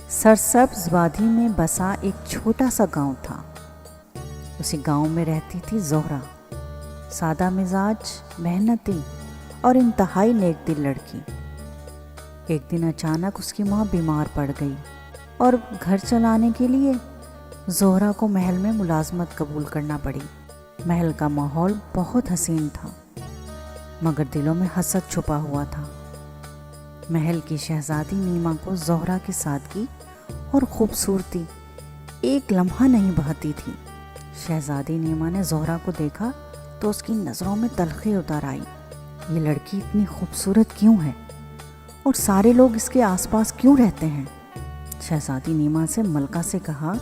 सरसब्ज वादी में बसा एक छोटा सा गांव था। उसी गांव में रहती थी ज़ोहरा, सादा मिजाज, मेहनती और इंतहाई नेक दिल लड़की। एक दिन अचानक उसकी माँ बीमार पड़ गई और घर चलाने के लिए ज़ोहरा को महल में मुलाजमत कबूल करना पड़ी। महल का माहौल बहुत हसीन था, मगर दिलों में हसद छुपा हुआ था। महल की शहजादी नीमा को ज़ोहरा की सादगी और खूबसूरती एक लम्हा नहीं बहती थी। शहजादी नीमा ने ज़ोहरा को देखा तो उसकी नज़रों में तलखी उतर आई। ये लड़की इतनी खूबसूरत क्यों है और सारे लोग इसके आसपास क्यों रहते हैं? शहजादी नीमा से मलका से कहा,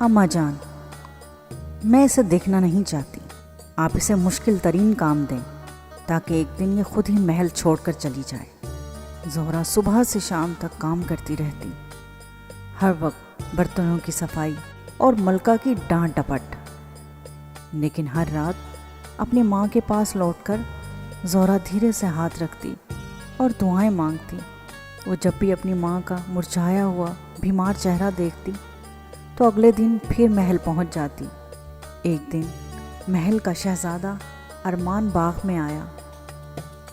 अम्मा जान, मैं इसे देखना नहीं चाहती। आप इसे मुश्किल तरीन काम दें ताकि एक दिन ये खुद ही महल छोड़कर चली जाए। ज़ोहरा सुबह से शाम तक काम करती रहती, हर वक्त बर्तनों की सफाई और मलका की डांट डपट। लेकिन हर रात अपनी माँ के पास लौटकर ज़ोहरा धीरे से हाथ रखती और दुआएं मांगती। वो जब भी अपनी माँ का मुरझाया हुआ बीमार चेहरा देखती तो अगले दिन फिर महल पहुँच जाती। एक दिन महल का शहज़ादा अरमान बाग में आया।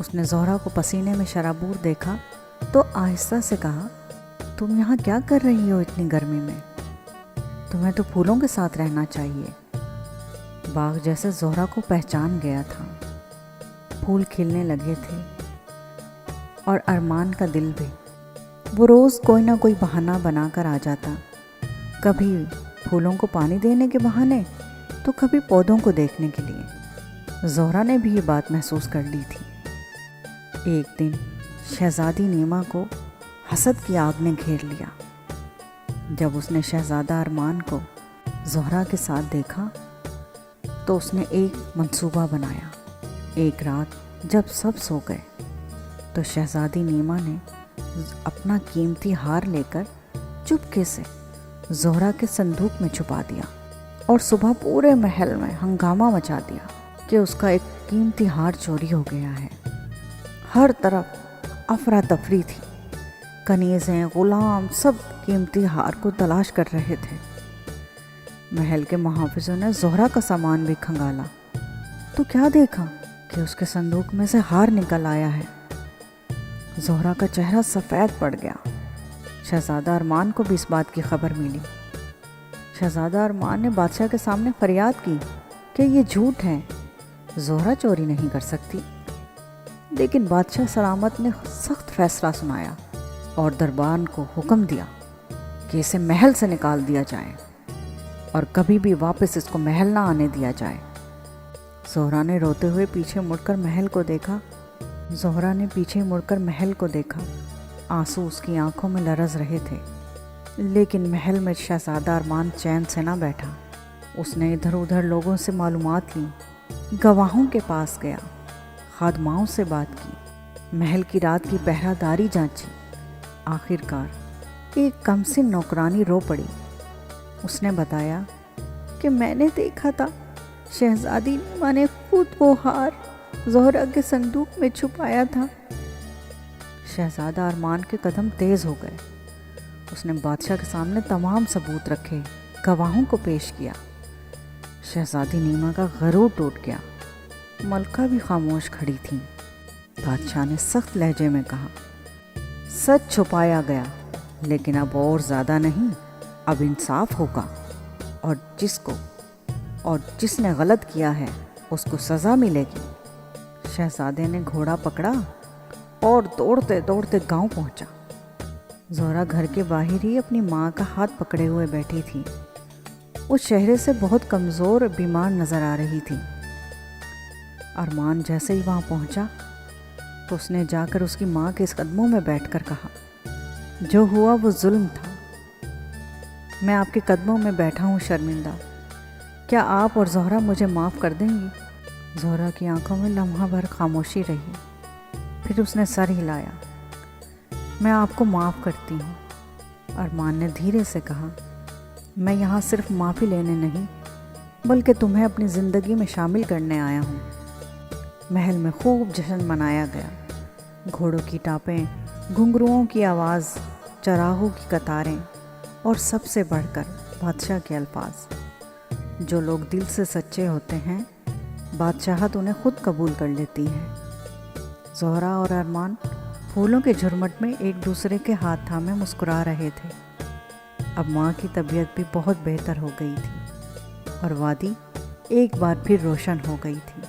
उसने ज़ोहरा को पसीने में शराबूर देखा तो आहिस्ता से कहा, तुम यहाँ क्या कर रही हो इतनी गर्मी में? तुम्हें तो फूलों के साथ रहना चाहिए। बाग जैसे ज़ोहरा को पहचान गया था। फूल खिलने लगे थे और अरमान का दिल भी। वो रोज़ कोई ना कोई बहाना बनाकर आ जाता, कभी फूलों को पानी देने के बहाने तो कभी पौधों को देखने के लिए। ज़ोहरा ने भी ये बात महसूस कर ली थी। एक दिन शहजादी नीमा को हसद की आग ने घेर लिया। जब उसने शहजादा अरमान को ज़ोहरा के साथ देखा तो उसने एक मंसूबा बनाया। एक रात जब सब सो गए तो शहजादी नीमा ने अपना कीमती हार लेकर चुपके से ज़ोहरा के संदूक में छुपा दिया और सुबह पूरे महल में हंगामा मचा दिया कि उसका एक कीमती हार चोरी हो गया है। हर तरफ अफरा तफरी थी। कनीज़ें, गुलाम सब कीमती हार को तलाश कर रहे थे। महल के मुहाफ़िज़ों ने ज़ोहरा का सामान भी खंगाला तो क्या देखा कि उसके संदूक में से हार निकल आया है। ज़ोहरा का चेहरा सफ़ेद पड़ गया। शहज़ादा अरमान को भी इस बात की खबर मिली। शहज़ादा अरमान ने बादशाह के सामने फरियाद की कि ये झूठ है, ज़ोहरा चोरी नहीं कर सकती। लेकिन बादशाह सलामत ने सख्त फैसला सुनाया और दरबार को हुक्म दिया कि इसे महल से निकाल दिया जाए और कभी भी वापस इसको महल ना आने दिया जाए। ज़ोहरा ने रोते हुए पीछे मुड़कर महल को देखा। ज़ोहरा ने पीछे मुड़कर महल को देखा। आंसू उसकी आंखों में लरज़ रहे थे। लेकिन महल में शहज़ादा अरमान चैन से ना बैठा। उसने इधर उधर लोगों से मालूमात ली, गवाहों के पास गया, खादमाओं से बात की, महल की रात की पहरादारी जांची। आखिरकार एक कमसिन नौकरानी रो पड़ी। उसने बताया कि मैंने देखा था शहजादी नीमा ने खुद वो हार ज़ोहरा के संदूक में छुपाया था। शहजादा अरमान के कदम तेज़ हो गए। उसने बादशाह के सामने तमाम सबूत रखे, गवाहों को पेश किया। शहजादी नीमा का गरूर टूट गया। मलका भी खामोश खड़ी थी। बादशाह ने सख्त लहजे में कहा, सच छुपाया गया, लेकिन अब और ज़्यादा नहीं, अब इंसाफ होगा और जिसने गलत किया है उसको सज़ा मिलेगी। शहजादे ने घोड़ा पकड़ा और दौड़ते दौड़ते गांव पहुंचा। ज़ोहरा घर के बाहर ही अपनी माँ का हाथ पकड़े हुए बैठी थी। उस चेहरे से बहुत कमज़ोर और बीमार नज़र आ रही थी। अरमान जैसे ही वहाँ पहुँचा तो उसने जाकर उसकी माँ के इस कदमों में बैठकर कहा, जो हुआ वो जुल्म था। मैं आपके कदमों में बैठा हूँ शर्मिंदा। क्या आप और ज़ोहरा मुझे माफ़ कर देंगी? ज़ोहरा की आंखों में लम्हा भर खामोशी रही। फिर उसने सर हिलाया। मैं आपको माफ़ करती हूँ। अरमान ने धीरे से कहा, मैं यहाँ सिर्फ माफ़ी लेने नहीं बल्कि तुम्हें अपनी ज़िंदगी में शामिल करने आया हूँ। महल में खूब जश्न मनाया गया। घोड़ों की टापें, घुंघरुओं की आवाज़, چراغوں کی قطاریں اور سب سے بڑھ کر بادشاہ کے الفاظ۔ جو لوگ دل سے سچے ہوتے ہیں بادشاہت انہیں خود قبول کر لیتی ہے۔ زہرا اور ارمان پھولوں کے جھرمٹ میں ایک دوسرے کے ہاتھ تھامے مسکرا رہے تھے۔ اب ماں کی طبیعت بھی بہت بہتر ہو گئی تھی اور وادی ایک بار پھر روشن ہو گئی تھی۔